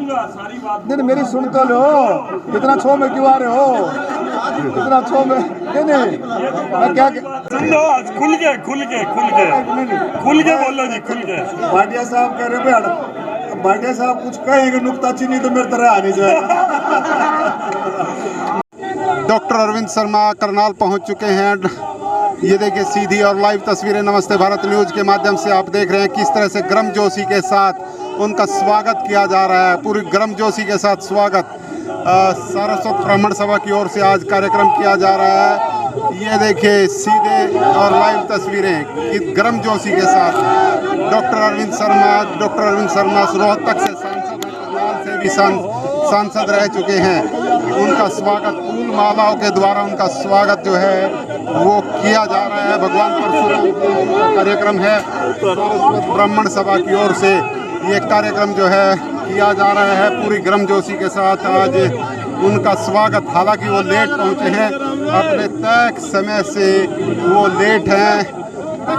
बोलूंगा सारी बात। नहीं मेरी सुन तो लो, इतना छो में क्यों आ रहे हो, इतना छो में नहीं मैं क्या सुन लो, खुल के बोलो जी, खुल के। भाटिया साहब कह रहे भाई, भाटिया साहब कुछ कहेंगे नुक्ताचीनी तो मेरे तरह आने जाएगा। डॉक्टर अरविंद शर्मा करनाल पहुंच चुके हैं। ये देखिए सीधी और लाइव तस्वीरें नमस्ते भारत न्यूज के माध्यम से आप देख रहे हैं किस तरह से गर्मजोशी के साथ उनका स्वागत किया जा रहा है। पूरी गर्मजोशी के साथ स्वागत सारस्वत ब्राह्मण सभा की ओर से आज कार्यक्रम किया जा रहा है। ये देखिए सीधे और लाइव तस्वीरें इस गर्मजोशी के साथ डॉक्टर अरविंद शर्मा रोहतक से सांसद से भी सांसद रह चुके हैं। उनका स्वागत फूल मालाओं के द्वारा उनका स्वागत जो है वो किया जा रहा है। भगवान परशुराम का कार्यक्रम है, सारस्वत ब्राह्मण सभा की ओर से ये कार्यक्रम जो है किया जा रहा है पूरी गर्मजोशी के साथ। आज उनका स्वागत, हालांकि वो लेट पहुंचे हैं, अपने तय समय से वो लेट हैं,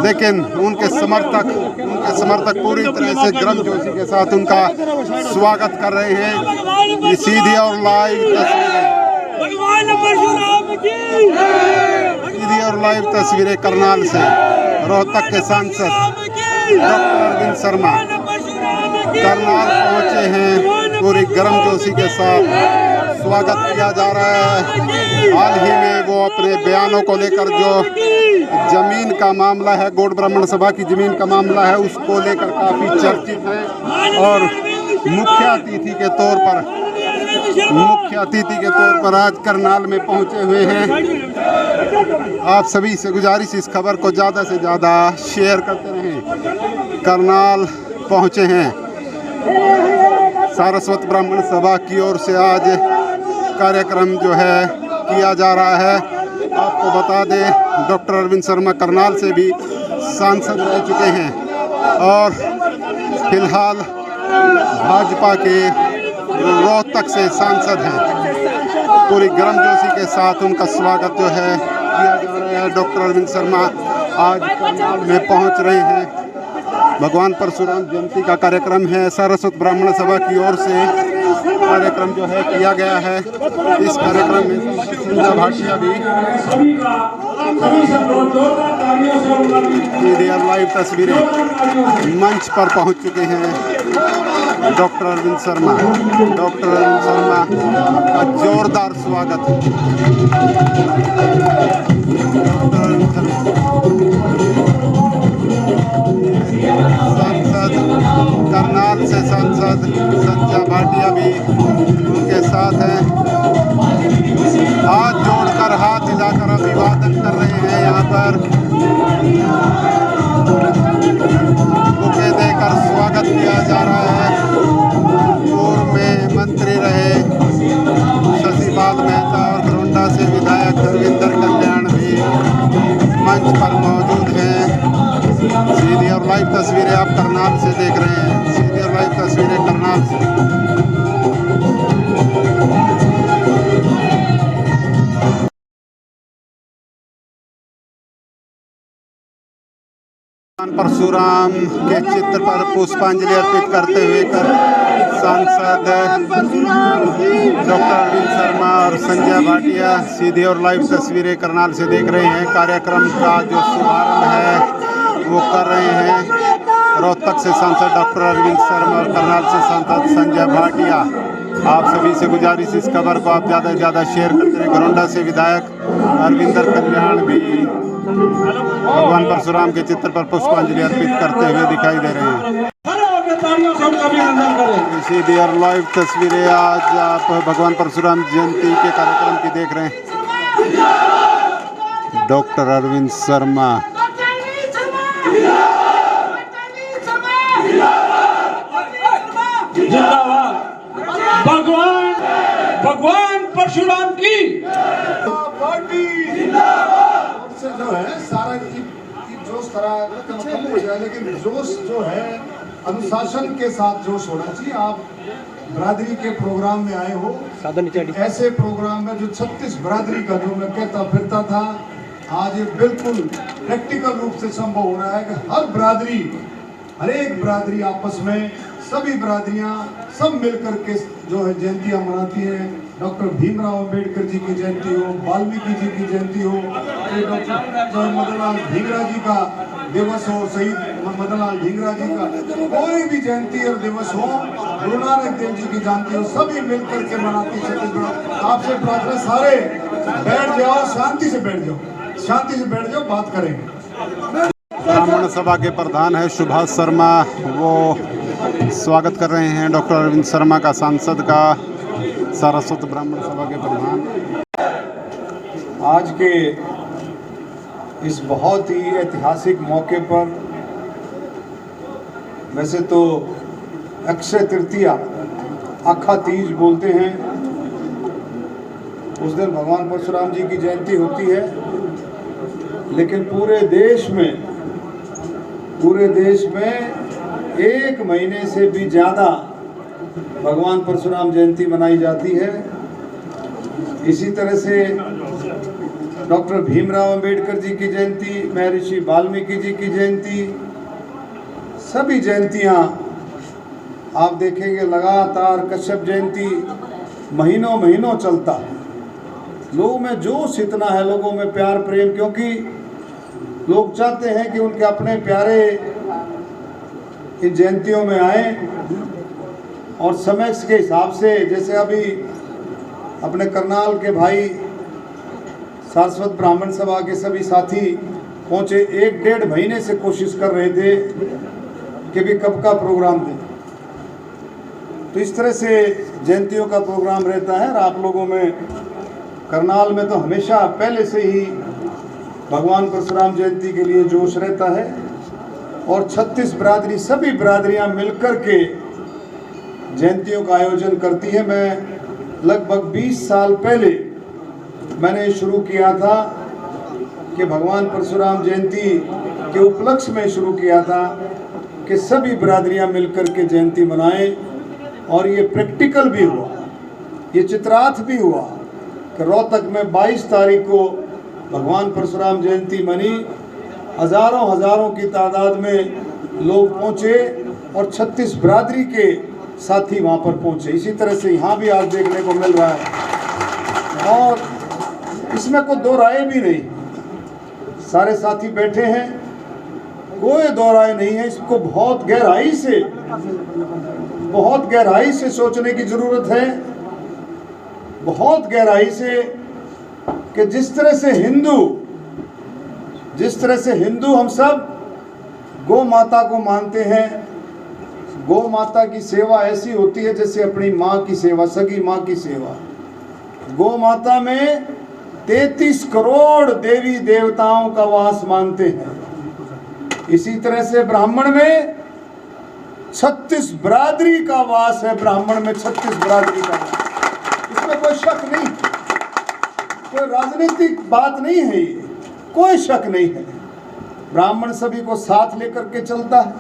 लेकिन उनके समर्थक पूरी तरह से गर्मजोशी के साथ उनका स्वागत कर रहे हैं। ये सीधी और लाइव तस्वीरें करनाल से रोहतक के सांसद डॉक्टर अरविंद शर्मा करनाल पहुंचे हैं। पूरी गर्मजोशी के साथ स्वागत किया जा रहा है। हाल ही में वो अपने बयानों को लेकर जो जमीन का मामला है, गौड़ ब्राह्मण सभा की जमीन का मामला है, उसको लेकर काफ़ी चर्चित है और मुख्य अतिथि के तौर पर आज करनाल में पहुंचे हुए हैं। आप सभी से गुजारिश इस खबर को ज़्यादा से ज़्यादा शेयर करते रहें। करनाल पहुंचे हैं, सारस्वत ब्राह्मण सभा की ओर से आज कार्यक्रम जो है किया जा रहा है। आपको बता दें डॉक्टर अरविंद शर्मा करनाल से भी सांसद रह चुके हैं और फिलहाल भाजपा के रोहतक से सांसद हैं। पूरी गर्मजोशी के साथ उनका स्वागत जो है किया जा रहा है। डॉक्टर अरविंद शर्मा आज करनाल में पहुंच रहे हैं। भगवान परशुराम जयंती का कार्यक्रम है, सारस्वत ब्राह्मण सभा की ओर से कार्यक्रम जो है किया गया है। इस कार्यक्रम में संजय भाटिया भी लाइव तस्वीरें मंच पर पहुंच चुके हैं। डॉक्टर अरविंद शर्मा का जोरदार स्वागत। सांसद करनाल से सांसद संजय भाटिया भी उनके साथ हैं। हाथ जोड़कर, हाथ हिलाकर अभिवादन कर रहे हैं। यहाँ पर बुके देकर स्वागत किया जा रहा है। पूर्व में मंत्री रहे शशिपाल मेहता और घरोंडा से विधायक हरविंदर कल्याण भी मंच पर मौजूद हैं। सीधी और लाइव तस्वीरें आप करनाल से देख रहे हैं। सीधी और लाइव तस्वीरें करनाल से। परशुराम के चित्र पर पुष्पांजलि अर्पित करते हुए सांसद डॉक्टर अरविंद शर्मा और संजय भाटिया सीधी और लाइव तस्वीरें करनाल से देख रहे हैं। कार्यक्रम का जो शुभारंभ है वो कर रहे हैं रोहतक से सांसद डॉक्टर अरविंद शर्मा और करनाल से सांसद संजय भाटिया। आप सभी से गुजारिश इस खबर को आप ज़्यादा से ज़्यादा शेयर करते रहे। घरोंडा से विधायक हरविंदर कल्याण भी भगवान परशुराम के चित्र पर पुष्पांजलि अर्पित करते हुए दिखाई दे रहे हैं। सीधी और लाइव तस्वीरें आज आप भगवान परशुराम जयंती के कार्यक्रम की देख रहे हैं। डॉक्टर अरविंद शर्मा जिंदाबाद, भगवान परशुराम की पार्टी से जो है सारा जोश तरह खत्म हो जाए, लेकिन जोश जो है अनुशासन के साथ जोश होना चाहिए। आप बरादरी के प्रोग्राम में आए हो, ऐसे प्रोग्राम में जो 36 बरादरी का जो मैं कहता फिरता था, आज ये बिल्कुल प्रैक्टिकल रूप से संभव हो रहा है कि हर एक बरादरी आपस में सभी बिरादरियां सब मिलकर के जो है जयंतियां मनाती हैं। डॉक्टर भीमराव अंबेडकर जी की जयंती हो, वाल्मीकि जी की जयंती हो, डॉक्टर मदनलाल ढींगरा जी का दिवस हो, शहीद मदनलाल ढींगरा जी का कोई भी जयंती और दिवस हो, गुरु नानक देव जी की जयंती हो, सभी मिलकर के मनाती छत्तीसगढ़। आपसे प्रार्थना सारे बैठ जाओ, शांति से बैठ जाओ, शांति से बैठ जाओ, बात करेंगे। ब्राह्मण सभा के प्रधान है सुभाष शर्मा, वो स्वागत कर रहे हैं डॉक्टर अरविंद शर्मा का, सांसद का, सारस्वत ब्राह्मण सभा के प्रधान। आज के इस बहुत ही ऐतिहासिक मौके पर, वैसे तो अक्षय तृतीया अखा तीज बोलते हैं, उस दिन भगवान परशुराम जी की जयंती होती है, लेकिन पूरे देश में 1 महीने से भी ज़्यादा भगवान परशुराम जयंती मनाई जाती है। इसी तरह से डॉक्टर भीमराव अंबेडकर जी की जयंती, महर्षि वाल्मीकि जी की जयंती, सभी जयंतियां आप देखेंगे लगातार। कश्यप जयंती महीनों महीनों चलता है। लोगों में जोश इतना है, लोगों में प्यार प्रेम, क्योंकि लोग चाहते हैं कि उनके अपने प्यारे इन जयंतियों में आए और समय के हिसाब से, जैसे अभी अपने करनाल के भाई सारस्वत ब्राह्मण सभा के सभी साथी पहुँचे, 1-1.5 महीने से कोशिश कर रहे थे कि भी कब का प्रोग्राम दें। तो इस तरह से जयंतियों का प्रोग्राम रहता है। और आप लोगों में करनाल में तो हमेशा पहले से ही भगवान परशुराम जयंती के लिए जोश रहता है, और 36 बिरादरी, सभी बिरादरियां मिलकर के जयंतियों का आयोजन करती है। मैं लगभग 20 साल पहले मैंने शुरू किया था कि भगवान परशुराम जयंती के उपलक्ष्य में शुरू किया था कि सभी बिरादरियां मिलकर के जयंती मनाएं, और ये प्रैक्टिकल भी हुआ, ये चित्रार्थ भी हुआ कि रोहतक में 22 तारीख को भगवान परशुराम जयंती मनी। हजारों की तादाद में लोग पहुँचे और 36 बिरादरी के साथी वहाँ पर पहुँचे। इसी तरह से यहाँ भी आज देखने को मिल रहा है, और इसमें कोई दो राय भी नहीं। सारे साथी बैठे हैं, कोई दो राय नहीं है। इसको बहुत गहराई से सोचने की ज़रूरत है, बहुत गहराई से, कि जिस तरह से हिंदू हम सब गौ माता को मानते हैं। गौ माता की सेवा ऐसी होती है जैसे अपनी माँ की सेवा, सगी माँ की सेवा। गौ माता में 33 करोड़ देवी देवताओं का वास मानते हैं। इसी तरह से ब्राह्मण में 36 बिरादरी का वास है। ब्राह्मण में 36 बिरादरी का वास, इसमें कोई शक नहीं, कोई राजनीतिक बात नहीं है, ये कोई शक नहीं है। ब्राह्मण सभी को साथ लेकर के चलता है,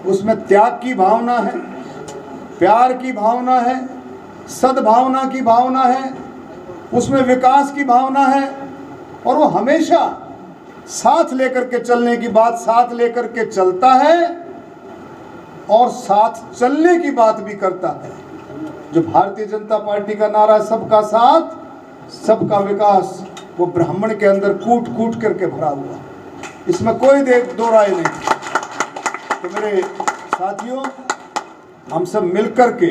उसमें त्याग की भावना है, प्यार की भावना है, सद्भावना की भावना है, उसमें विकास की भावना है, और वो हमेशा साथ लेकर के चलने की बात, साथ लेकर के चलता है और साथ चलने की बात भी करता है। जो भारतीय जनता पार्टी का नारा सबका साथ सबका विकास, वो ब्राह्मण के अंदर कूट कूट करके भरा हुआ, इसमें कोई दो राय नहीं। तो मेरे साथियों, हम सब मिलकर के,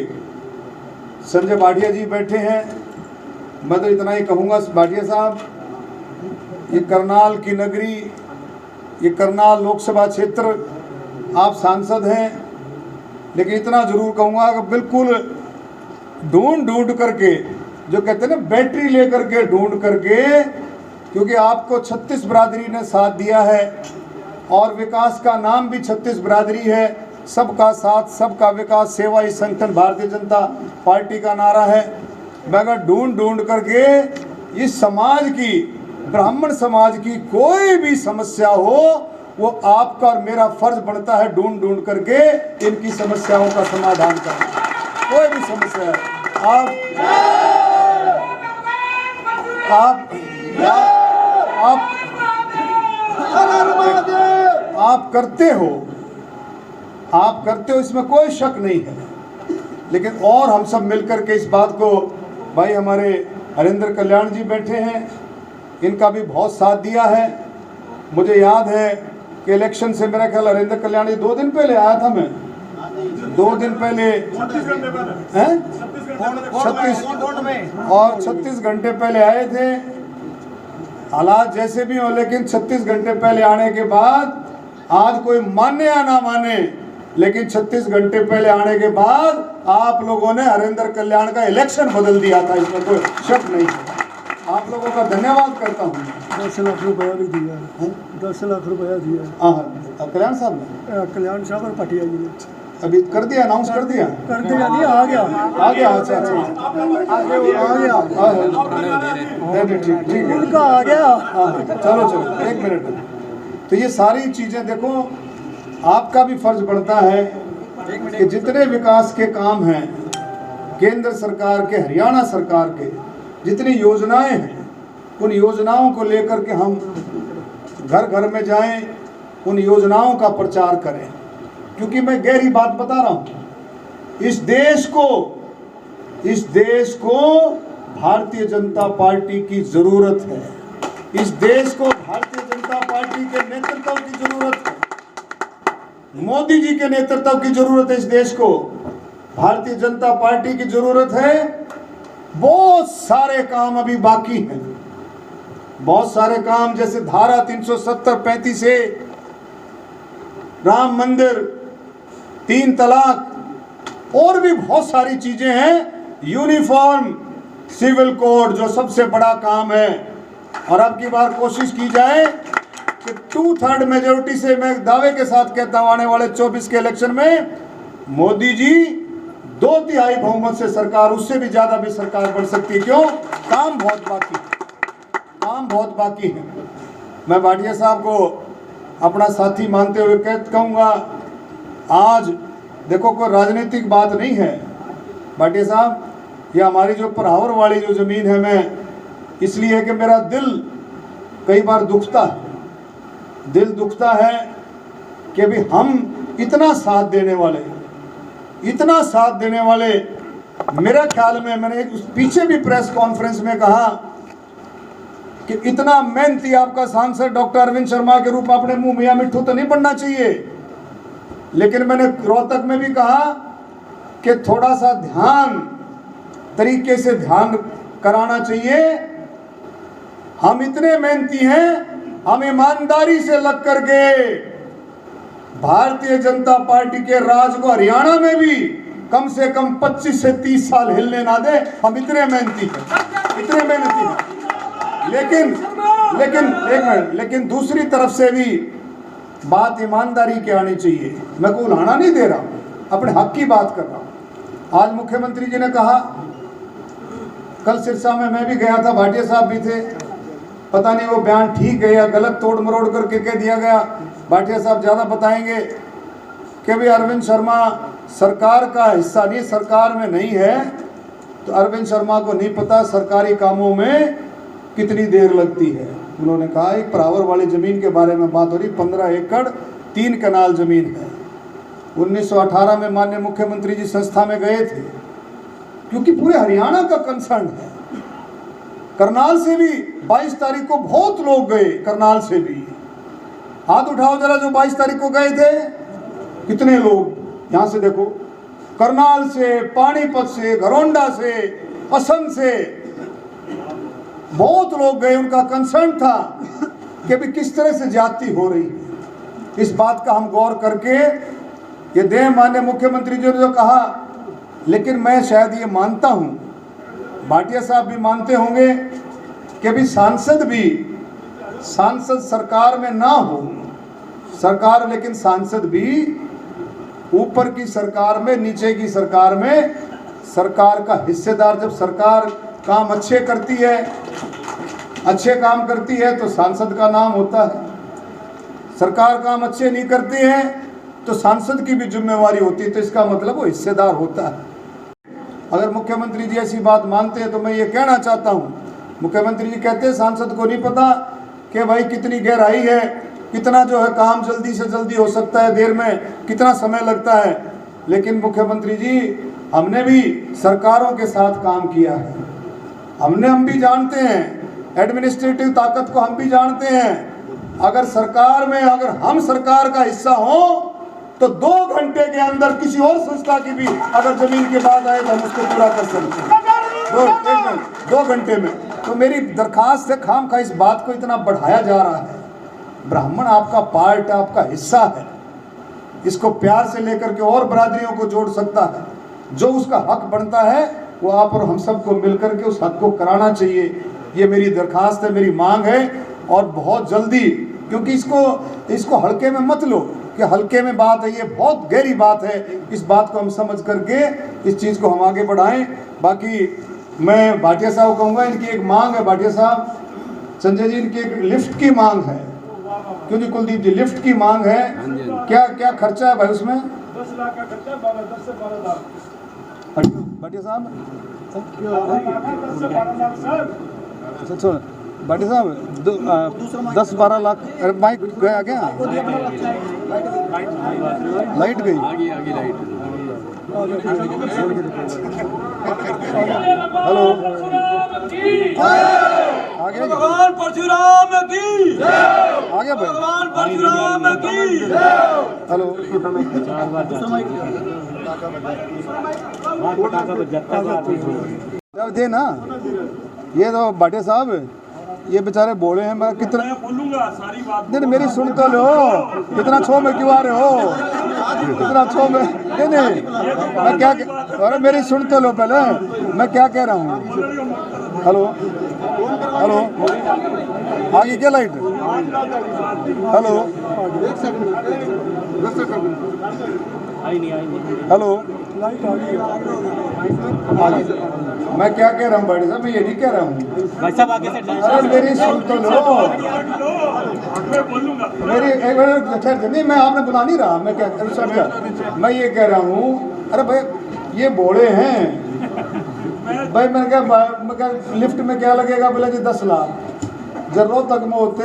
संजय भाटिया जी बैठे हैं, मैं तो इतना ही कहूँगा भाटिया साहब, ये करनाल की नगरी, ये करनाल लोकसभा क्षेत्र, आप सांसद हैं, लेकिन इतना जरूर कहूँगा कि बिल्कुल ढूंढ करके, जो कहते हैं ना बैटरी लेकर के ढूंढ करके, क्योंकि आपको 36 बिरादरी ने साथ दिया है और विकास का नाम भी 36 बिरादरी है। सबका साथ सबका विकास सेवा ही संगठन भारतीय जनता पार्टी का नारा है। मगर ढूंढ करके इस समाज की, ब्राह्मण समाज की कोई भी समस्या हो, वो आपका और मेरा फर्ज बनता है ढूंढ करके इनकी समस्याओं का समाधान करना। कोई भी समस्या है, आप करते हो, आप करते हो, इसमें कोई शक नहीं है। लेकिन और हम सब मिलकर के इस बात को, भाई हमारे हरेंद्र कल्याण जी बैठे हैं, इनका भी बहुत साथ दिया है। मुझे याद है कि इलेक्शन से मेरा ख्याल हरेंद्र कल्याण जी 2 दिन पहले आया था, मैं 2 दिन पहले हैं 36 घंटे पहले आए थे। हालात जैसे भी हो, लेकिन 36 घंटे पहले आने के बाद, आज कोई माने या ना माने, लेकिन 36 घंटे पहले आने के बाद आप लोगों ने हरेंद्र कल्याण का इलेक्शन बदल दिया था, इसमें कोई शक नहीं है। आप लोगों का धन्यवाद करता हूँ। 10 लाख रुपया भी दिया है, 10 लाख रुपया दिया है। हाँ, कल्याण साहब ने कल्याण साहब और पटिया जी ने अभी कर दिया, अनाउंस कर दिया, नहीं आ गया। अच्छा आ गया ठीक है, उनका आ गया। हाँ, चलो 1 मिनट। तो ये सारी चीज़ें देखो, आपका भी फर्ज बनता है कि जितने विकास के काम हैं केंद्र सरकार के, हरियाणा सरकार के, जितनी योजनाएं हैं, उन योजनाओं को लेकर के हम घर घर में जाएं, उन योजनाओं का प्रचार करें। क्योंकि मैं गहरी बात बता रहा हूँ, इस देश को भारतीय जनता पार्टी की ज़रूरत है। इस देश को भारतीय जनता पार्टी के नेतृत्व की ज़रूरत है। मोदी जी के नेतृत्व की ज़रूरत है। इस देश को भारतीय जनता पार्टी की ज़रूरत है। बहुत सारे काम अभी बाकी हैं, बहुत सारे काम, जैसे धारा 370-35 से, राम मंदिर, 3 तलाक, और भी बहुत सारी चीजें हैं। यूनिफॉर्म सिविल कोड जो सबसे बड़ा काम है, और अब की बार कोशिश की जाए कि 2/3 मेजोरिटी से, मैं दावे के साथ कहता हूं, आने वाले 24 के इलेक्शन में मोदी जी 2/3 बहुमत से सरकार, उससे भी ज्यादा भी सरकार बन सकती है। क्यों? काम बहुत बाकी है। मैं भाटिया साहब को अपना साथी मानते हुए कहूँगा, आज देखो कोई राजनीतिक बात नहीं है भाटिया साहब, ये हमारी जो परावर वाली जो ज़मीन है, मैं इसलिए है कि मेरा दिल कई बार दुखता है कि भी हम इतना साथ देने वाले, मेरा ख्याल में, मैंने पीछे भी प्रेस कॉन्फ्रेंस में कहा कि इतना मेहनती आपका सांसद डॉक्टर अरविंद शर्मा के रूप अपने मुंह मियाँ मिट्ठू तो नहीं बनना चाहिए। लेकिन मैंने रोहतक में भी कहा कि थोड़ा सा तरीके से ध्यान कराना चाहिए। हम इतने मेहनती हैं, हम ईमानदारी से लग करके भारतीय जनता पार्टी के राज को हरियाणा में भी कम से कम 25 से 30 साल हिलने ना दे। हम इतने मेहनती हैं। लेकिन एक मिनट, लेकिन दूसरी तरफ से भी बात ईमानदारी की आनी चाहिए। मैं को उलाहना नहीं दे रहा हूँ, अपने हक की बात कर रहा हूँ। आज मुख्यमंत्री जी ने कहा, कल सिरसा में मैं भी गया था, भाटिया साहब भी थे, पता नहीं वो बयान ठीक है या गलत, तोड़ मरोड़ करके कह दिया गया। भाटिया साहब ज़्यादा बताएंगे कि भाई अरविंद शर्मा सरकार का हिस्सा नहीं, सरकार में नहीं है, तो अरविंद शर्मा को नहीं पता सरकारी कामों में कितनी देर लगती है। उन्होंने कहा, एक परावर वाली ज़मीन के बारे में बात हो रही, 15 एकड़ 3 कनाल ज़मीन है। 1918 में माननीय मुख्यमंत्री जी संस्था में गए थे, क्योंकि पूरे हरियाणा का कंसर्न है। करनाल से भी 22 तारीख को बहुत लोग गए, करनाल से भी। हाथ उठाओ जरा जो 22 तारीख को गए थे, कितने लोग? यहाँ से देखो, करनाल से, पानीपत से, घरौंडा से, असम से बहुत लोग गए। उनका कंसर्न था कि भी किस तरह से ज्यादती हो रही है। इस बात का हम गौर करके ये दे माननीय मुख्यमंत्री जी ने जो कहा, लेकिन मैं शायद ये मानता हूँ, भाटिया साहब भी मानते होंगे कि भी सांसद सरकार में ना हो, सरकार, लेकिन सांसद भी ऊपर की सरकार में, नीचे की सरकार में सरकार का हिस्सेदार। जब सरकार काम अच्छे काम करती है तो सांसद का नाम होता है, सरकार काम अच्छे नहीं करती है तो सांसद की भी जिम्मेवारी होती है, तो इसका मतलब वो हिस्सेदार होता है। अगर मुख्यमंत्री जी ऐसी बात मानते हैं तो मैं ये कहना चाहता हूँ, मुख्यमंत्री जी कहते हैं सांसद को नहीं पता कि भाई कितनी गहराई है कितना जो है काम जल्दी से जल्दी हो सकता है, देर में कितना समय लगता है। लेकिन मुख्यमंत्री जी, हमने भी सरकारों के साथ काम किया है, हम भी जानते हैं एडमिनिस्ट्रेटिव ताकत को, हम भी जानते हैं। अगर सरकार में अगर हम सरकार का हिस्सा हो तो 2 घंटे के अंदर किसी और संस्था की भी अगर जमीन की बात आए तो हम उसको पूरा कर सकते हैं 2 घंटे में। तो मेरी दरखास्त है, खाम खा इस बात को इतना बढ़ाया जा रहा है। ब्राह्मण आपका पार्ट, आपका हिस्सा है, इसको प्यार से लेकर के और बरादरियों को जोड़ सकता है। जो उसका हक बनता है वो आप और हम सबको मिलकर के उस हक को कराना चाहिए। ये मेरी दरखास्त है, मेरी मांग है। और बहुत जल्दी, क्योंकि इसको हल्के में मत लो कि हल्के में बात है, ये बहुत गहरी बात है। इस बात को हम समझ करके इस चीज़ को हम आगे बढ़ाएं। बाकी मैं भाटिया साहब को कहूँगा, इनकी एक मांग है, भाटिया साहब, संजय जी, इनकी एक लिफ्ट की मांग है। क्यों जी कुलदीप जी, लिफ्ट की मांग है। क्या क्या खर्चा है भाई उसमें? 10 लाख का खर्चा, 10 से 12 लाख। भाटिया साहब, 10 से 12 लाख सर। अच्छा भाटिया साहब, 10-12 लाख। अरे माइक गया क्या? लाइट गई। हेलो, आ गया भगवान परशुराम की जय। आ गया भाई, भगवान परशुराम की जय। हेलो। दे ना, ये तो भाटिया साहब, ये बेचारे बोले हैं, मैं कितना मैं बोलूंगा सारी बात। नहीं, मेरी सुन तो लो, इतना छो में क्यों आ रहे हो? इतना छो में नहीं, मैं क्या, अरे मेरी सुन तो लो पहले, मैं क्या कह रहा हूँ। हेलो हेलो, आगे क्या लाइट? हेलो हेलो, मैं क्या कह रहा हूँ भाई साहब, मैं ये नहीं कह रहा हूँ भाई साहब आगे से। अरे मेरी सुन तो लो, मैं बोलूंगा। मेरी एक मिनट, नहीं मैं आपने बुला नहीं रहा, मैं क्या, मैं ये कह रहा हूँ, अरे भाई ये बोले हैं भाई, मैंने क्या लिफ्ट में क्या लगेगा? बोले जी 10 लाख। जब रोहतक में होते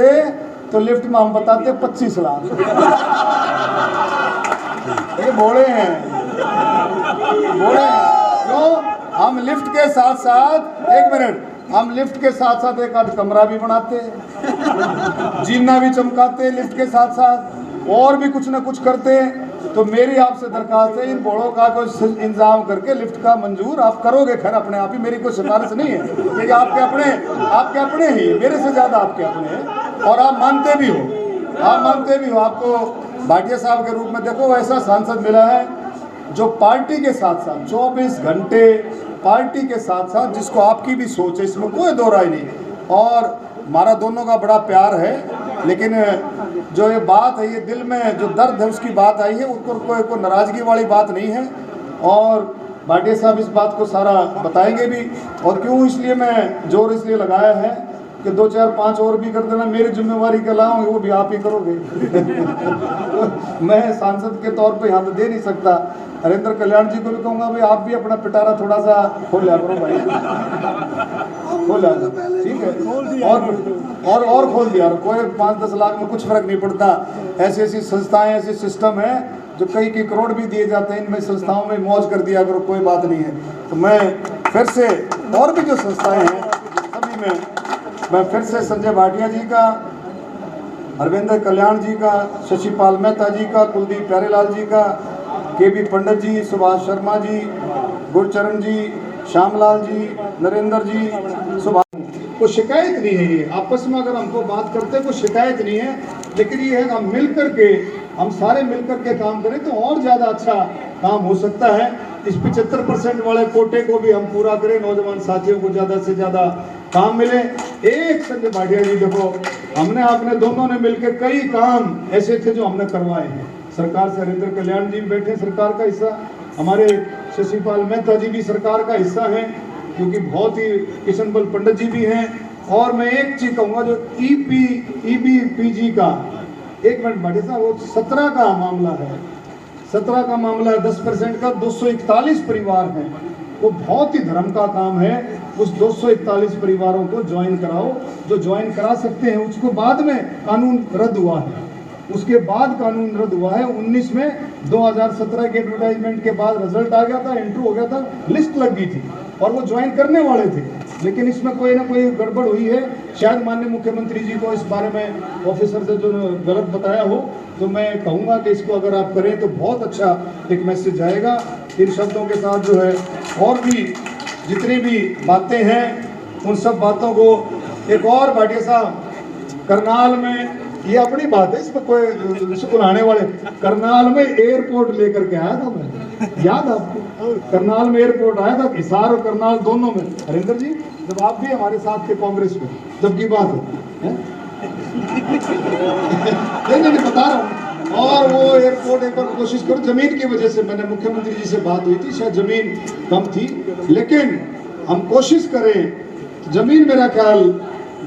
तो लिफ्ट में हम बताते 25 लाख। ये बोले हैं, क्यों? हम लिफ्ट के साथ साथ, एक मिनट, हम लिफ्ट के साथ साथ एक आध कमरा भी बनाते, जीना भी चमकाते लिफ्ट के साथ साथ, और भी कुछ ना कुछ करते। तो मेरी आपसे दरखास्त है, इन बोर्डों का कोई इंतजाम करके लिफ्ट का मंजूर आप करोगे, खैर अपने आप ही, मेरी कोई सिफारिश नहीं है, क्योंकि आपके अपने ही, मेरे से ज़्यादा आपके अपने हैं, और आप मानते भी हो। आपको भाटिया साहब के रूप में देखो, ऐसा सांसद मिला है जो पार्टी के साथ साथ 24 घंटे पार्टी के साथ साथ, जिसको आपकी भी सोच है, इसमें कोई दो राय नहीं। और हमारा दोनों का बड़ा प्यार है, लेकिन जो ये बात है, ये दिल में जो दर्द है उसकी बात आई है, उसको कोई नाराज़गी वाली बात नहीं है। और भाटिया साहब इस बात को सारा बताएंगे भी। और क्यों इसलिए मैं जोर इसलिए लगाया है कि 2, 4, 5 और भी कर देना, मेरी जिम्मेवारी के लाऊंगे वो भी आप ही करोगे। मैं सांसद के तौर पे यहाँ तो दे नहीं सकता। हरेंद्र कल्याण जी को भी कहूँगा भाई आप भी अपना पिटारा थोड़ा सा खोल लिया करो भाई, खोल लिया, ठीक है। और खोल दिया, कोई 5-10 लाख में कुछ फर्क नहीं पड़ता। ऐसी संस्थाएं, ऐसे सिस्टम है जो कई करोड़ भी दिए जाते हैं, इनमें संस्थाओं में मौज कर दिया करो, कोई बात नहीं है। तो मैं फिर से, और भी जो संस्थाएं हैं सभी में मैं फिर से संजय भाटिया जी का, हरविंदर कल्याण जी का, शशिपाल मेहता जी का, कुलदीप प्यारेलाल जी का, के.बी. पंडित जी, सुभाष शर्मा जी, गुरचरण जी, श्यामलाल जी, नरेंद्र जी, सुभाष, कोई शिकायत नहीं है। ये आपस में अगर हमको बात करते कोई शिकायत नहीं है, लेकिन ये है हम मिल करके, हम सारे मिल करके काम करें तो और ज़्यादा अच्छा काम हो सकता है। इस 75% वाले कोटे को भी हम पूरा करें, नौजवान साथियों को ज़्यादा से ज़्यादा काम मिले। एक संजय भाटिया जी देखो, हमने आपने दोनों ने मिलकर कई काम ऐसे थे जो हमने करवाए हैं सरकार से। हरेंद्र कल्याण जी बैठे सरकार का हिस्सा, हमारे शशिपाल मेहता जी भी सरकार का हिस्सा हैं, क्योंकि बहुत ही किशनबल पंडित जी भी हैं। और मैं एक चीज़ कहूँगा, जो EBPG का, एक मिनट भाटिया साहब, वो 17 का मामला है, 17 का मामला है, 10% का 241 परिवार हैं। वो बहुत ही धर्म का काम है। उस 241 परिवारों को ज्वाइन कराओ, जो ज्वाइन करा सकते हैं। उसको बाद में कानून रद्द हुआ है, उसके बाद कानून रद्द हुआ है 19 में। 2017 के एडवर्टाइजमेंट के बाद रिजल्ट आ गया था, इंटरव्यू हो गया था, लिस्ट लग गई थी और वो ज्वाइन करने वाले थे, लेकिन इसमें कोई ना कोई गड़बड़ हुई है। शायद माननीय मुख्यमंत्री जी को इस बारे में ऑफिसर से जो गलत बताया हो, तो मैं कहूँगा कि इसको अगर आप करें तो बहुत अच्छा एक मैसेज जाएगा। इन शब्दों के साथ जो है और भी जितनी भी बातें हैं उन सब बातों को एक और भाटिया साहब करनाल में, ये अपनी बात है, इसमें कोई सुनाने वाले, करनाल में एयरपोर्ट लेकर के आया था मैं, याद आपको? करनाल में एयरपोर्ट आया था, हिसार और करनाल दोनों में। हरिंदर जी, जब आप भी हमारे साथ थे कांग्रेस में, जब की बात है नहीं बता रहा हूँ। और वो एयरपोर्ट एक बार कोशिश करो, जमीन की वजह से, मैंने मुख्यमंत्री जी से बात हुई थी, शायद जमीन कम थी, लेकिन हम कोशिश करें, जमीन मेरा ख्याल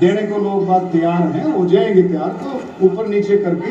देने को लोग बात तैयार हैं, हो जाएंगे तैयार, तो ऊपर नीचे करके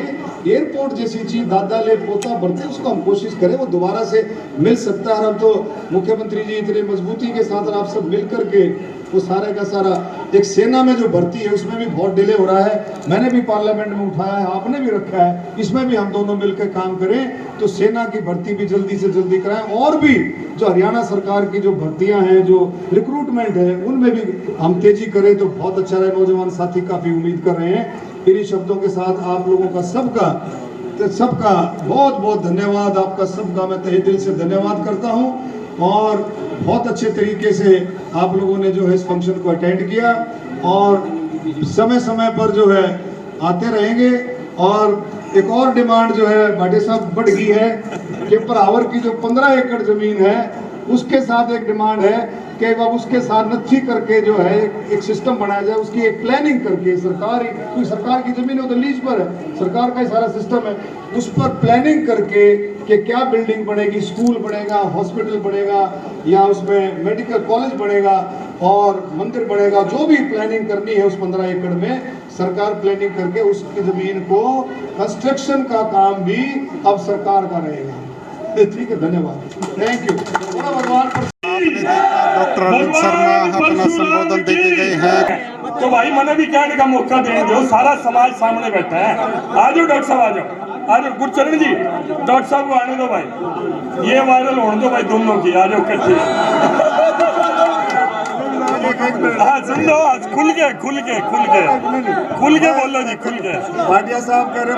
एयरपोर्ट जैसी चीज दादा ले पोता बढ़ते, उसको हम कोशिश करें वो दोबारा से मिल सकता है। हम तो मुख्यमंत्री जी इतने मजबूती के साथ और आप सब मिल करके वो सारे का सारा, एक सेना में जो भर्ती है उसमें भी बहुत डिले हो रहा है, मैंने भी पार्लियामेंट में उठाया है, आपने भी रखा है, इसमें भी हम दोनों मिलकर काम करें तो सेना की भर्ती भी जल्दी से जल्दी कराएं। और भी जो हरियाणा सरकार की जो भर्तियां हैं, जो रिक्रूटमेंट है, उनमें भी हम तेजी करें तो बहुत अच्छा रहे। नौजवान साथी काफी उम्मीद कर रहे हैं। इन्हीं शब्दों के साथ आप लोगों का सबका बहुत बहुत धन्यवाद, आपका सबका मैं तहे दिल से धन्यवाद करता हूं। और बहुत अच्छे तरीके से आप लोगों ने जो है इस फंक्शन को अटेंड किया और समय समय पर जो है आते रहेंगे। और एक और डिमांड जो है भाटिया साहब बढ़ गई है कि परावर की जो 15 एकड़ जमीन है उसके साथ एक डिमांड है कि अब उसके साथ नत्थी करके जो है एक सिस्टम बनाया जाए, उसकी एक प्लानिंग करके, सरकार की जमीन है तो लीज पर है, सरकार का ही सारा सिस्टम है, उस पर प्लानिंग करके कि क्या बिल्डिंग बनेगी, स्कूल बनेगा, हॉस्पिटल बनेगा या उसमें मेडिकल कॉलेज बनेगा और मंदिर बनेगा, जो भी प्लानिंग करनी है उस 15 एकड़ में सरकार प्लानिंग करके उसकी जमीन को कंस्ट्रक्शन का काम भी अब सरकार का रहेगा। ठीक है, धन्यवाद, थैंक यू। भगवान डॉक्टर अरविंद शर्मा अपना संबोधन देके गए हैं। तो भाई मैंने भी कहने का मौका दे दो, सारा समाज सामने बैठा है। आ जाओ डॉक्टर साहब, आ जाओ गुरचरण जी, डॉक्टर साहब को आने दो भाई, ये वायरल होने दो भाई दोनों की, आ जाओ इकट्ठे। हाँ सुन लो, खुल के बोलो जी, खुल के। भाटिया साहब कह रहे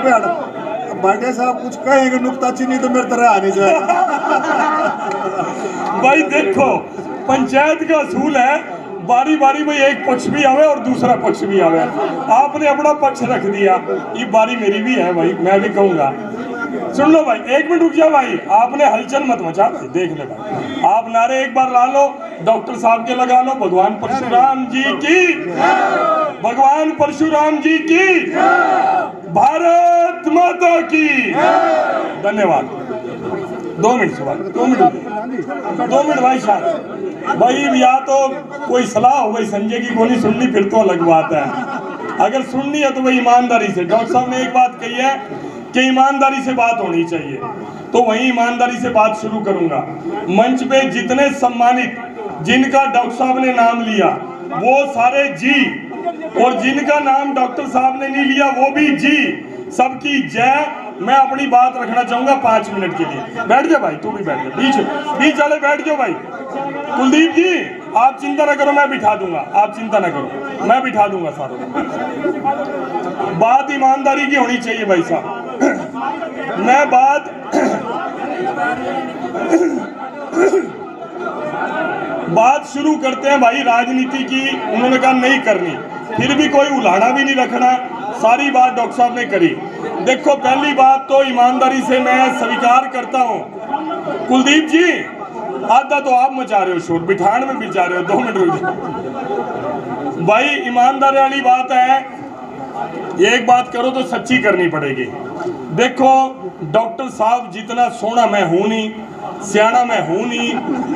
भाटिया साहब कुछ कहेंगे नुक्ताचीनी तो मेरे तरह आनी चाहिए। भाई देखो, पंचायत का असूल है बारी बारी में एक पक्ष भी आवे और दूसरा पक्ष भी आवे। आपने अपना पक्ष रख दिया, ये बारी मेरी भी है भाई, मैं भी कहूंगा। सुन लो भाई, एक मिनट रुक जाओ भाई, आपने हलचल मत मचा भाई, देख ले भाई, आप नारे एक बार ला लो, डॉक्टर साहब के लगा लो, भगवान परशुराम जी की, भगवान परशुराम जी की, भारत माता की। धन्यवाद। 2 मिनट सुबह, 2 मिनट भाई साहब भाई, या तो कोई सलाह हो गई संजय की गोली सुननी, फिर तो अलग बात है, अगर सुननी है तो वही ईमानदारी से। डॉक्टर साहब ने एक बात कही है कि ईमानदारी से बात होनी चाहिए, तो वही ईमानदारी से बात शुरू करूंगा। मंच पे जितने सम्मानित, जिनका डॉक्टर साहब ने नाम लिया वो सारे जी, और जिनका नाम डॉक्टर साहब ने नहीं लिया वो भी जी, सबकी जय। मैं अपनी बात रखना चाहूंगा 5 मिनट के लिए। बैठ जाओ भाई, तू भी बैठ जा, बीच वाले बैठ जाओ भाई। कुलदीप जी आप चिंता ना करो, मैं बिठा दूंगा, आप चिंता ना करो, मैं बिठा दूंगा सारों को। बात ईमानदारी की होनी चाहिए भाई साहब। मैं बात शुरू करते हैं भाई राजनीति की। उन्होंने कहा नहीं करनी, फिर भी कोई उलाढ़ा भी नहीं रखना, सारी बात डॉक्टर साहब ने करी। देखो, पहली बात तो ईमानदारी से मैं स्वीकार करता हूं। कुलदीप जी आधा तो आप मचा रहे हो शोर, बिठान में बिचा रहे हो, 2 मिनट रुक जाओ भाई। ईमानदारी वाली बात है, एक बात करो तो सच्ची करनी पड़ेगी। देखो डॉक्टर साहब जितना सोना मैं हूं नहीं, सियाना मैं हूं नहीं,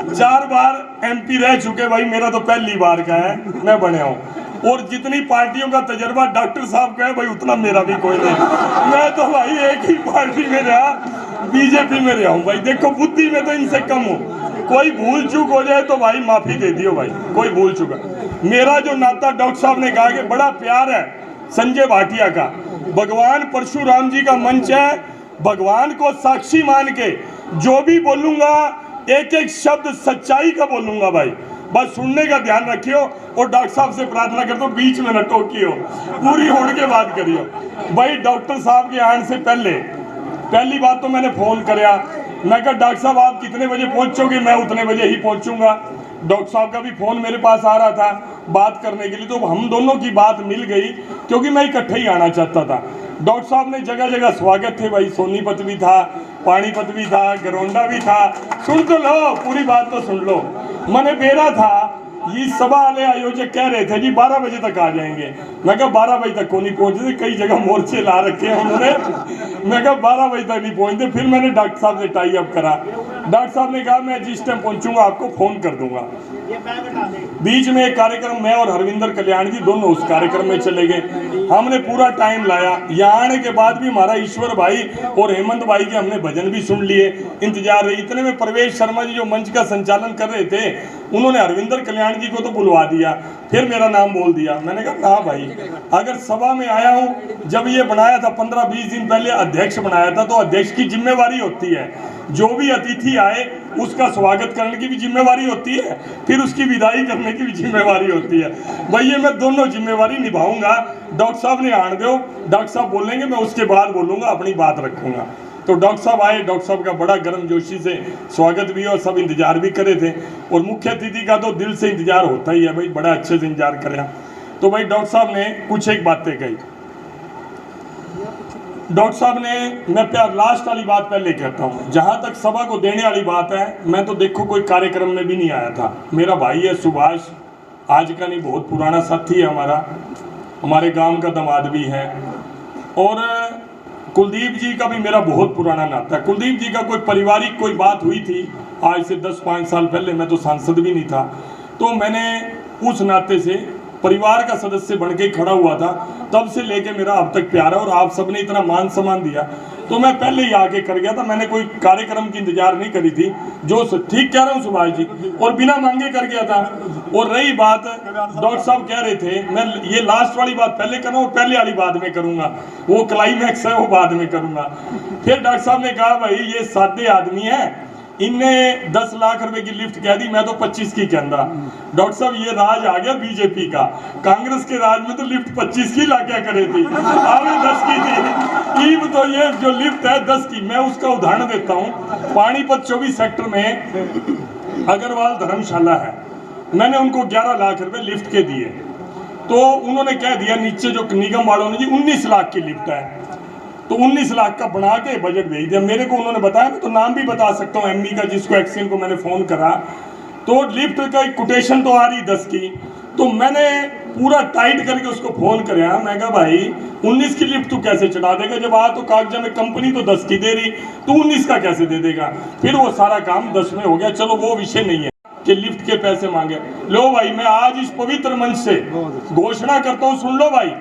4 बार MP रह चुके भाई, मेरा तो पहली बार का है, मैं बने हूं। और जितनी पार्टियों का तजर्बा डॉक्टर साहब का है भाई, उतना मेरा भी कोई नहीं। मैं तो भाई एक ही पार्टी में रहा, BJP में रहा हूं भाई। देखो बुद्धि में तो इनसे कम हूं, कोई भूल चूक हो जाए तो भाई माफी दे दियो भाई, कोई भूल चूक। मेरा जो नाता डॉक्टर साहब ने कहा कि बड़ा प्यार है संजय भाटिया का, भगवान परशुराम जी का मंच है। भगवान को साक्षी मान के जो भी बोलूंगा एक एक शब्द सच्चाई का बोलूंगा भाई, बस सुनने का ध्यान रखियो। और डॉक्टर साहब से प्रार्थना करता हूँ बीच में न टोकियो, पूरी होने के बाद करियो भाई। डॉक्टर साहब के आने से पहली बात तो मैंने फ़ोन कराया, मैं कहा डॉक्टर साहब आप कितने बजे पहुँचोगे, मैं उतने बजे ही पहुँचूंगा। डॉक्टर साहब का भी फ़ोन मेरे पास आ रहा था बात करने के लिए, तो हम दोनों की बात मिल गई क्योंकि मैं इकट्ठे ही आना चाहता था। डॉक्टर साहब ने जगह जगह स्वागत थे भाई, सोनीपत भी था, पानीपत भी था, गरौंडा भी था। सुन तो लो, पूरी बात तो सुन लो। मैंने बेरा था, ये सभा वाले आयोजक कह रहे थे जी 12 बजे तक आ जाएंगे। मैं कहा 12 बजे तक को नहीं पहुंचते, कई जगह मोर्चे ला रखे हैं उन्होंने। मैं कहा 12 बजे तक नहीं पहुंचते। फिर मैंने डॉक्टर साहब से टाई अप करा। डॉक्टर साहब ने कहा मैं जिस टाइम पहुंचूंगा आपको फ़ोन कर दूंगा। बीच में एक कार्यक्रम, मैं और हरविंदर कल्याण जी दोनों उस कार्यक्रम में चले गए। हमने पूरा टाइम लाया। यहाँ आने के बाद भी हमारा ईश्वर भाई और हेमंत भाई के हमने भजन भी सुन लिए, इंतजार रही। इतने में प्रवेश शर्मा जी जो मंच का संचालन कर रहे थे, उन्होंने हरविंदर कल्याण जी को तो बुलवा दिया, फिर मेरा नाम बोल दिया। मैंने कहा ना भाई, अगर सभा में आया हूँ, जब ये बनाया था 15-20 दिन पहले अध्यक्ष बनाया था, तो अध्यक्ष की जिम्मेवारी होती है जो भी अतिथि आए उसका स्वागत करने की भी जिम्मेवारी होती है, फिर उसकी विदाई करने की भी जिम्मेवारी होती है। भाई ये मैं दोनों जिम्मेवारी निभाऊंगा। डॉक्टर साहब ने आने दो, डॉक्टर साहब बोलेंगे, मैं उसके बाद बोलूँगा, अपनी बात रखूँगा। तो डॉक्टर साहब आए, डॉक्टर साहब का बड़ा गर्मजोशी से स्वागत भी और सब इंतजार भी करे थे। और मुख्य अतिथि का तो दिल से इंतजार होता ही है भाई, बड़ा अच्छे से इंतजार करें। तो भाई डॉक्टर साहब ने कुछ एक बातें कही। डॉक्टर साहब ने, मैं प्यार लास्ट वाली बात पहले कहता हूँ, जहाँ तक सभा को देने वाली बात है, मैं तो देखो कोई कार्यक्रम में भी नहीं आया था। मेरा भाई है सुभाष, आज का नहीं बहुत पुराना साथी है हमारा, हमारे गांव का दामाद भी है। और कुलदीप जी का भी मेरा बहुत पुराना नाता है। कुलदीप जी का कोई पारिवारिक कोई बात हुई थी आज से 10-5 साल पहले, मैं तो सांसद भी नहीं था, तो मैंने उस नाते से परिवार का सदस्य बन के खड़ा हुआ था। तब से लेके मेरा अब तक प्यार है और आप सबने इतना मान सम्मान दिया तो मैं पहले ही आके कर गया था। मैंने कोई कार्यक्रम की इंतजार नहीं करी थी, जो ठीक कह रहा हूँ सुभाष जी, और बिना मांगे कर गया था। और रही बात, डॉक्टर साहब कह रहे थे, मैं ये लास्ट वाली बात पहले करूँ और पहले वाली बाद में करूँगा, वो क्लाइमैक्स है वो बाद में करूँगा। फिर डॉक्टर साहब ने कहा भाई ये सादे आदमी है, इनने 10 लाख रुपए की लिफ्ट कह दी, मैं तो 25 की कहता। डॉक्टर साहब ये राज आ गया बीजेपी का, कांग्रेस के राज में तो लिफ्ट 25 की ला क्या करे थी, आपने 10 की थी। ईब तो ये जो लिफ्ट है 10 की। मैं उसका उदाहरण देता हूँ। पानीपत 24 सेक्टर में अग्रवाल धर्मशाला है, मैंने उनको 11 लाख रुपए लिफ्ट के दिए, तो उन्होंने कह दिया नीचे जो निगम वालों ने जी 19 लाख की लिफ्ट है, तो 19 लाख का बना के बजट भेज दिया। मेरे को उन्होंने बताया, मैं तो नाम भी बता सकता हूँ एमडी का, जिसको एक्सेल को मैंने फ़ोन करा, तो लिफ्ट का कोटेशन तो आ रही 10 की, तो मैंने पूरा टाइट करके उसको फ़ोन कराया। मैं कहा भाई 19 की लिफ्ट तू कैसे चढ़ा देगा, जब आ तो कागजा में कंपनी तो 10 की दे रही, तू 19 का कैसे दे देगा। फिर वो सारा काम 10 में हो गया। चलो वो विषय नहीं है कि लिफ्ट के पैसे मांगे। लो भाई मैं आज इस पवित्र मंच से घोषणा करता हूँ, सुन लो भाई,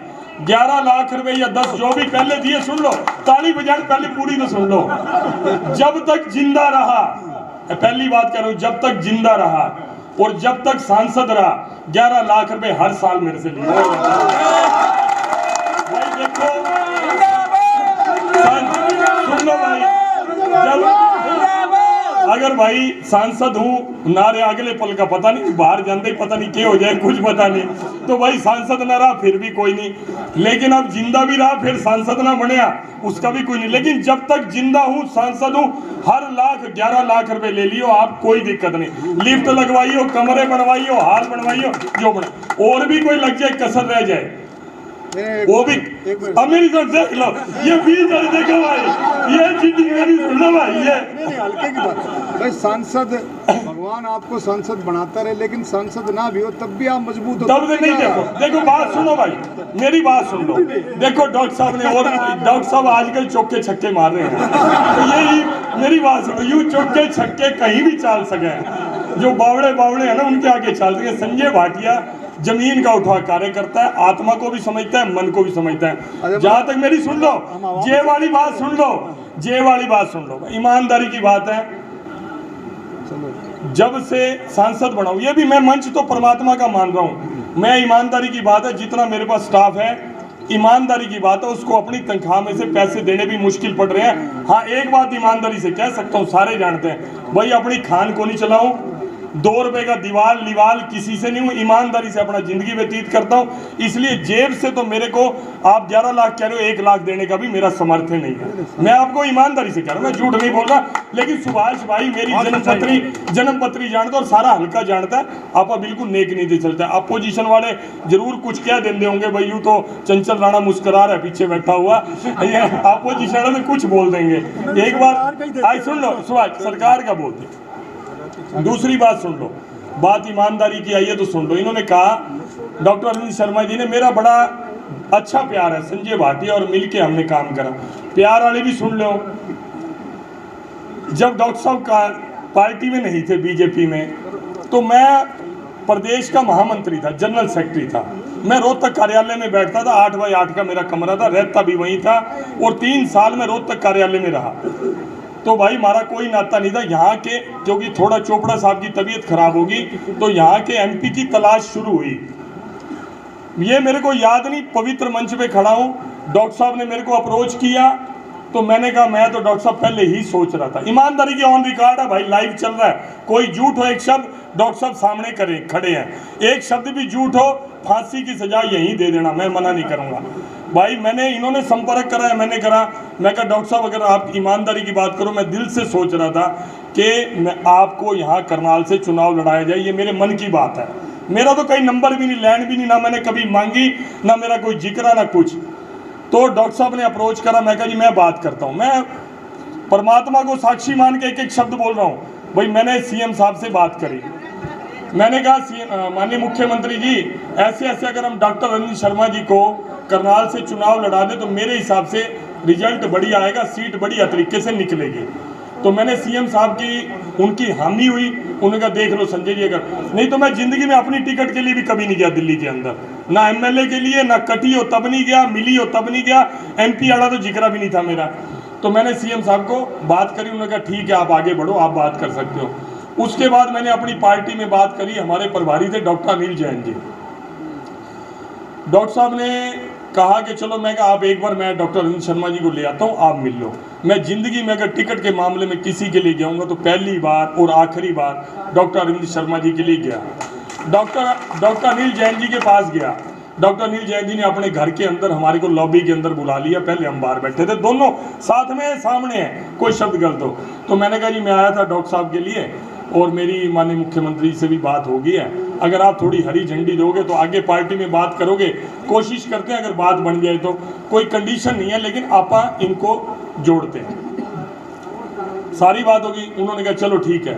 11 लाख रुपए या 10 जो भी पहले दिए, सुन लो, ताली बजाने पहले पूरी तो सुन लो। जब तक जिंदा रहा, पहली बात कर रहा हूं, जब तक जिंदा रहा और जब तक सांसद रहा, 11 लाख रुपए हर साल मेरे से लिए। भाई देखो, सुन लो भाई, जब अगर भाई सांसद हूँ नारे अगले पल का पता नहीं, बाहर जानते ही पता नहीं क्या हो जाए, कुछ पता नहीं, तो भाई सांसद ना रहा फिर भी कोई नहीं, लेकिन अब जिंदा भी रहा फिर सांसद ना बनया उसका भी कोई नहीं। लेकिन जब तक जिंदा हूँ, सांसद हूँ, हर लाख 11 लाख रुपए ले लियो आप, कोई दिक्कत नहीं। लिफ्ट लगवाइयो, कमरे बनवाइयो, हाल बनवाइयो, जो बने, और भी कोई लग जाए कसर रह जाए वो भी अमीर को देख लो। ये 20 देखो भाई, ये चीटिंग मेरी सुन लो भाई, ये नहीं हल्के की बात भाई। सांसद, भगवान आपको सांसद बनाता रहे, लेकिन सांसद ना भी हो तब भी आप मजबूत हो। तब नहीं, देखो बात सुनो भाई, मेरी बात सुन लो। देखो डॉक्टर साहब ने, और डॉक्टर साहब आजकल चौके छक्के मार रहे हैं, तो यही मेरी बात सुनो, यूं चौके छक्के कहीं भी चाल सके, जो बावड़े है ना उनके आगे चल रही है। संजय भाटिया जमीन का उठा कार्य करता है, आत्मा को भी समझता है, मन को भी समझता है। जहां तक मेरी सुन लो, जे वाली बात सुन लो, जे वाली बात सुन लो, ईमानदारी की बात है। जब से सांसद बनाऊं, ये भी मैं मंच तो परमात्मा का मान रहा हूं, मैं ईमानदारी की बात है, जितना मेरे पास स्टाफ है ईमानदारी की बात है, उसको अपनी तनख्वाह में से पैसे देने भी मुश्किल पड़ रहे हैं। हाँ, एक बात ईमानदारी से कह सकता हूँ, सारे जानते हैं भाई, अपनी खान को नहीं चलाऊं, 2 रुपए का दीवार लिवाल किसी से नहीं हूँ, ईमानदारी से अपना जिंदगी व्यतीत करता हूँ। इसलिए जेब से तो मेरे को आप 11 लाख कह रहे हो, 1 लाख देने का भी मेरा समर्थन नहीं है। मैं आपको ईमानदारी से कह रहा हूँ, मैं झूठ नहीं बोल रहा। लेकिन सुभाष भाई मेरी जन्मपत्री जानता और सारा हल्का जानता है, आप बिल्कुल नेक नीति चलता है। अपोजिशन वाले जरूर कुछ क्या देते होंगे भाई, यूँ तो चंचल राणा मुस्कुरा रहा है पीछे बैठा हुआ, अपोजिशन वाले कुछ बोल देंगे। एक बार आज सुन लो सुभाष, सरकार का बोलते, दूसरी बात सुन लो, बात ईमानदारी की आई है तो सुन लो। इन्होंने कहा, डॉक्टर अरविंद शर्मा जी ने, मेरा बड़ा अच्छा प्यार है संजय भाटिया और मिलके हमने काम करा, प्यार वाले भी सुन लो। जब डॉक्टर साहब का पार्टी में नहीं थे, बीजेपी में, तो मैं प्रदेश का महामंत्री था, जनरल सेक्रेटरी था। मैं रोहतक कार्यालय में बैठता था, 8 बाई 8 का मेरा कमरा था, रहता भी वहीं था, और 3 साल में रोहतक कार्यालय में रहा। तो भाई हमारा कोई नाता नहीं था यहाँ के, क्योंकि थोड़ा चोपड़ा साहब की तबीयत खराब होगी तो यहाँ के एमपी की तलाश शुरू हुई। ये मेरे को याद नहीं, पवित्र मंच पे खड़ा हूँ, डॉक्टर साहब ने मेरे को अप्रोच किया तो मैंने कहा मैं तो डॉक्टर साहब पहले ही सोच रहा था। ईमानदारी की ऑन रिकॉर्ड है भाई, लाइव चल रहा है, कोई झूठ हो एक शब्द, डॉक्टर साहब सामने खड़े हैं, एक शब्द भी झूठ हो, फांसी की सजा यहीं दे देना, मैं मना नहीं करूँगा भाई। मैंने, इन्होंने संपर्क करा है, मैंने करा, मैं कहा डॉक्टर साहब अगर आप ईमानदारी की बात करो, मैं दिल से सोच रहा था कि मैं आपको यहाँ करनाल से चुनाव लड़ाया जाए, ये मेरे मन की बात है। मेरा तो कहीं नंबर भी नहीं, लैंड भी नहीं, ना मैंने कभी मांगी, ना मेरा कोई जिक्र ना कुछ। तो डॉक्टर साहब ने अप्रोच करा, मैं कहा जी मैं बात करता हूँ, मैं परमात्मा को साक्षी मान के एक एक शब्द बोल रहा हूँ भाई। मैंने सीएम साहब से बात करी, मैंने कहा माननीय मुख्यमंत्री जी, ऐसे ऐसे अगर हम डॉक्टर अरविंद शर्मा जी को करनाल से चुनाव लड़ा दें तो मेरे हिसाब से रिजल्ट बढ़िया आएगा, सीट बढ़िया तरीके से निकलेगी। तो मैंने सीएम साहब की उनकी हामी हुई, उन्होंने कहा देख लो संजय जी, अगर नहीं तो मैं जिंदगी में अपनी टिकट के लिए भी कभी नहीं गया दिल्ली के अंदर, ना एमएलए के लिए, ना कटी हो तब नहीं गया, मिली हो तब नहीं गया, एमपी आड़ा तो जिक्र भी नहीं था मेरा। तो मैंने सीएम साहब को बात करी, उन्होंने कहा ठीक है आप आगे बढ़ो, आप बात कर सकते हो। उसके बाद मैंने अपनी पार्टी में बात करी, हमारे प्रभारी थे डॉक्टर अनिल जैन जी, डॉक्टर साहब ने कहा कि चलो, मैं कहा आप एक बार मैं डॉक्टर अरविंद शर्मा जी को ले आता हूँ, आप मिल लो। मैं जिंदगी में अगर टिकट के मामले में किसी के लिए जाऊँगा तो पहली बार और आखिरी बार डॉक्टर अरविंद शर्मा जी के लिए गया। डॉक्टर अनिल जैन जी के पास गया, डॉक्टर अनिल जैन जी ने अपने घर के अंदर हमारे को लॉबी के अंदर बुला लिया, पहले हम बाहर बैठे थे, दोनों साथ में सामने हैं, कोई शब्द गलत हो। तो मैंने कहा जी मैं आया था डॉक्टर साहब के लिए और मेरी माननीय मुख्यमंत्री से भी बात हो गई है, अगर आप थोड़ी हरी झंडी दोगे तो आगे पार्टी में बात करोगे, कोशिश करते हैं अगर बात बन जाए तो, कोई कंडीशन नहीं है लेकिन आप इनको जोड़ते हैं, सारी बात होगी। उन्होंने कहा चलो ठीक है।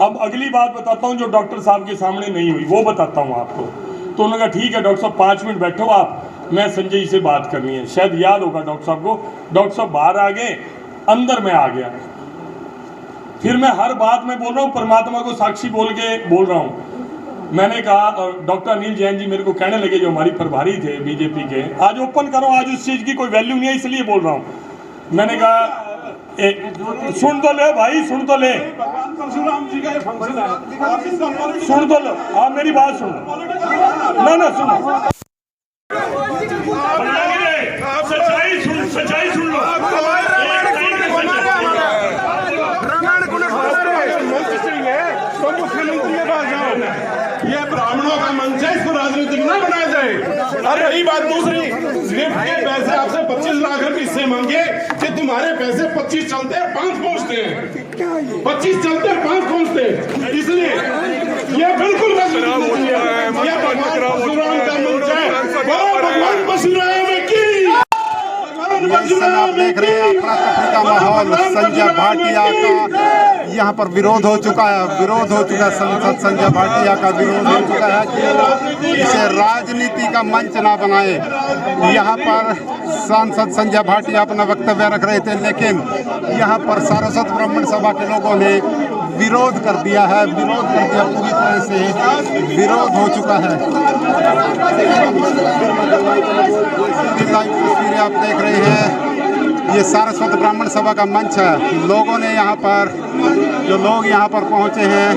अब अगली बात बताता हूँ जो डॉक्टर साहब के सामने नहीं हुई, वो बताता हूँ आपको। तो उन्होंने कहा ठीक है डॉक्टर साहब 5 मिनट बैठो आप, मैं संजय जी से बात करनी है। शायद याद होगा डॉक्टर साहब को, डॉक्टर साहब बाहर आ गए, अंदर मैं आ गया। फिर मैं हर बात में बोल रहा हूँ, परमात्मा को साक्षी बोल के बोल रहा हूँ। मैंने कहा, डॉक्टर अनिल जैन जी मेरे को कहने लगे, जो हमारी प्रभारी थे बीजेपी के, आज ओपन करो, आज उस चीज़ की कोई वैल्यू नहीं है इसलिए बोल रहा हूँ। मैंने कहा सुन तो ले भाई, सुन तो ले, परशुराम जी का ये फंक्शन है, सुन तो लो, आप मेरी बात सुन, ना सुनो, सच्चाई सुन लो। तो मुख्यमंत्री के पास जाओ, ये ब्राह्मणों का मंच है, इसको राजनीतिक ना बनाया जाए। और रही बात दूसरी, लिफ्ट के पैसे आपसे 25 लाख रुपए इससे मांगे कि तुम्हारे पैसे 25 चलते हैं 5 पहुंचते हैं, 25 चलते हैं 5 पहुंचते हैं, इसलिए ये बिल्कुल भगवान परशुराम का मंच है, भगवान परशुराम की। आप देख रहे हैं अपना तफरी का माहौल, संजय भाटिया का यहाँ पर विरोध हो चुका है, सांसद संजय भाटिया का विरोध हो चुका है कि इसे राजनीति का मंच ना बनाए। यहाँ पर सांसद संजय भाटिया अपना वक्तव्य रख रहे थे, लेकिन यहाँ पर सारस्वत ब्राह्मण सभा के लोगों ने विरोध कर दिया है, पूरी तरह से विरोध हो चुका है। लाइव तस्वीरें आप देख रहे हैं, ये सारस्वत ब्राह्मण सभा का मंच है। लोगों ने यहाँ पर, जो लोग यहाँ पर पहुँचे हैं,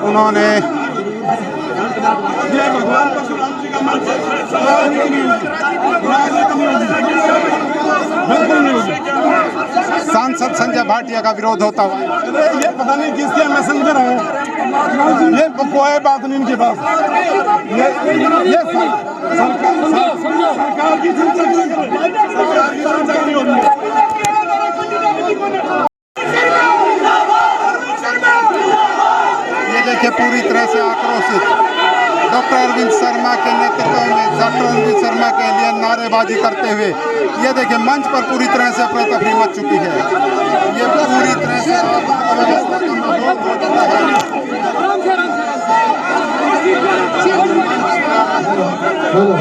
उन्होंने बिल्कुल नहीं होगी। सांसद संजय भाटिया का विरोध होता हुआ। ये पता नहीं किसके मैसेंजर है, ये कोई बात नहीं इनके पास। ये सरकार की चिंता नहीं करे, सरकार की चिंता नहीं हो रही है। ये देखिए पूरी तरह से आक्रोशित डॉक्टर अरविंद शर्मा के नेतृत्व में डॉक्टर अरविंद शर्मा के लिए नारेबाजी करते हुए ये देखिए मंच पर पूरी तरह से अफरा तफरी मच चुकी है। ये पूरी तरह से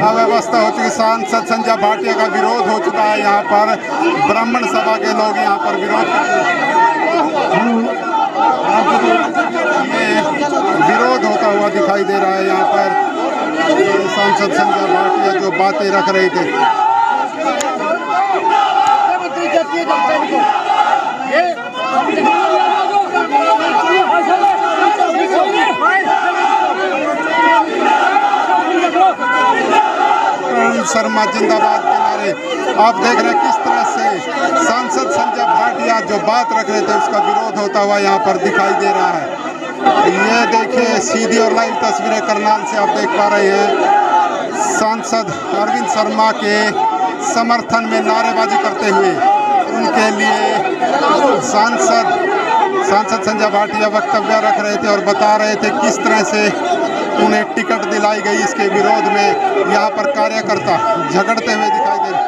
अव्यवस्था हो चुकी। सांसद संजय भाटिया का विरोध हो चुका है। यहाँ पर ब्राह्मण सभा के लोग यहाँ पर विरोध विरोध होता हुआ दिखाई दे रहा है। यहाँ पर सांसद संजय भाटिया जो बातें रख रहे थे। शर्मा जिंदाबाद के नारे आप देख रहे हैं किस तरह से सांसद संजय भाटिया जो बात रख रहे थे उसका विरोध होता हुआ यहाँ पर दिखाई दे रहा है। ये देखिए सीधी और लाइव तस्वीरें करनाल से आप देख पा रहे हैं। सांसद अरविंद शर्मा के समर्थन में नारेबाजी करते हुए उनके लिए सांसद संजय भाटिया वक्तव्य रख रहे थे और बता रहे थे किस तरह से उन्हें टिकट दिलाई गई। इसके विरोध में यहाँ पर कार्यकर्ता झगड़ते हुए दिखाई दे रहे हैं।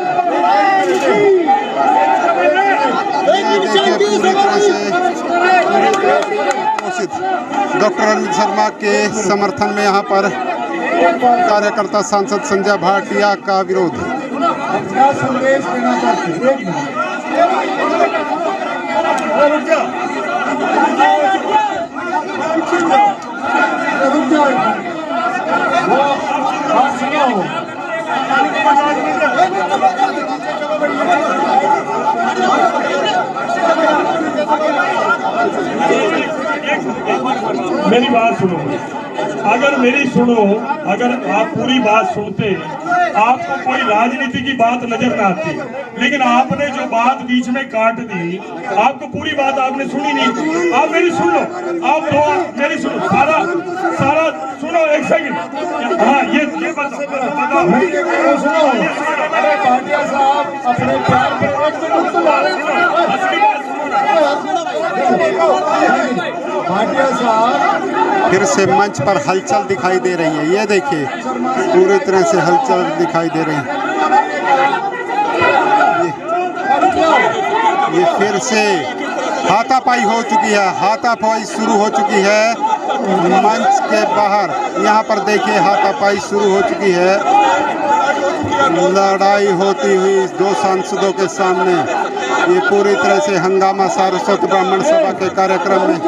देखिए पूरी तरह से डॉक्टर अरविंद शर्मा के समर्थन में यहाँ पर कार्यकर्ता सांसद संजय भाटिया का विरोध। क्या संदेश देना चाहते हैं? रुक जाओ, वो बात सुनो। मेरी बात सुनो, अगर मेरी सुनो, अगर आप पूरी बात सुनते आपको कोई राजनीति की बात नजर ना आती, लेकिन आपने जो बात बीच में काट दी, आपको पूरी बात आपने सुनी नहीं। आप मेरी सुन लो, आप दो मेरी सुनो, सारा सुनो, एक सेकंड। हाँ ये बताओ सुनो, अरे भाटिया साहब अपने प्यार पे भाटिया साहब फिर से मंच पर हलचल दिखाई दे रही है। ये देखिए पूरी तरह से हलचल दिखाई दे रही है। ये फिर से हाथापाई हो चुकी है, हाथापाई शुरू हो चुकी है मंच के बाहर। यहाँ पर देखिए हाथापाई शुरू हो चुकी है, लड़ाई होती हुई दो सांसदों के सामने। ये पूरी तरह से हंगामा सारस्वत ब्राह्मण सभा के कार्यक्रम में।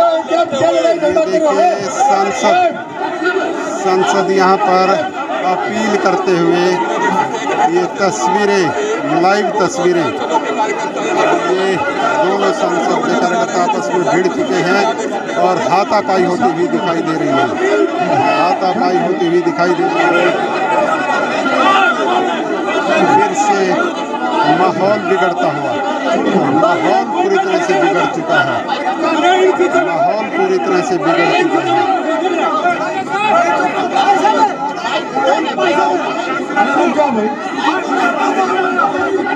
ये देखिए सांसद यहाँ पर अपील करते हुए, ये तस्वीरें लाइव तस्वीरें, ये दोनों सांसद के कार्यकर्ता आपस में भिड़ चुके हैं और हाथापाई होती हुई दिखाई दे रही है। हाथापाई होती हुई दिखाई दे रही है। फिर से माहौल बिगड़ता हुआ, माहौल पूरी तरह से बिगड़ चुका है। माहौल पूरी तरह से बिगड़ चुका है।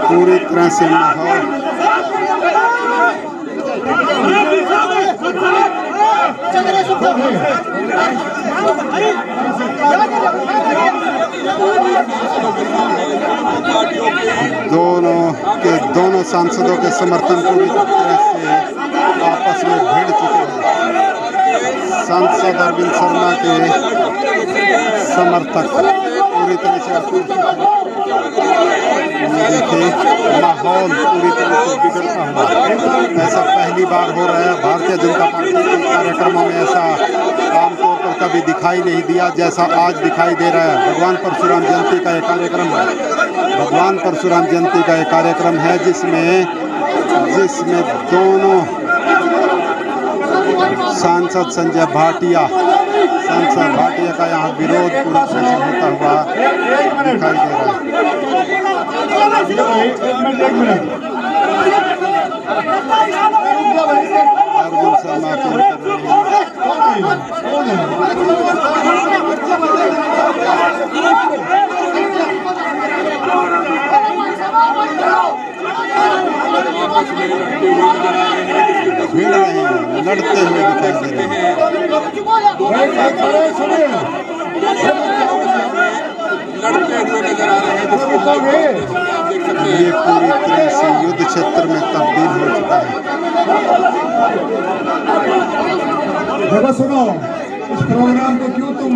पूरी तरह से माहौल दोनों सांसदों के समर्थन पूरी तरह से आपस में भिड़ चुके हैं। सांसद अरविंद शर्मा के समर्थक पूरी तरह से देखिए माहौल पूरी तरह से बिगड़ता हुआ। ऐसा पहली बार हो रहा है। भारतीय जनता पार्टी के कार्यक्रमों में ऐसा आमतौर पर कभी दिखाई नहीं दिया जैसा आज दिखाई दे रहा है। भगवान परशुराम जयंती का एक कार्यक्रम है, भगवान परशुराम जयंती का एक कार्यक्रम है जिसमें दोनों सांसद संजय भाटिया का यहाँ विरोध पूरी तरह से होता हुआ हुआ दिखाई दे रहा है। एक मिनट अरविंद शर्मा कॉल कर रहे हैं। भिड़ रहे हैं, लड़ते हुए दिखाई दे रहे हैं। लड़ते हुए नजर आ रहे हैं जिसकी आप देख सकते हैं। ये पूरी तरह से युद्ध क्षेत्र में तब्दील हो चुका है। देखो सुनो, इस प्रोग्राम को क्यों तुम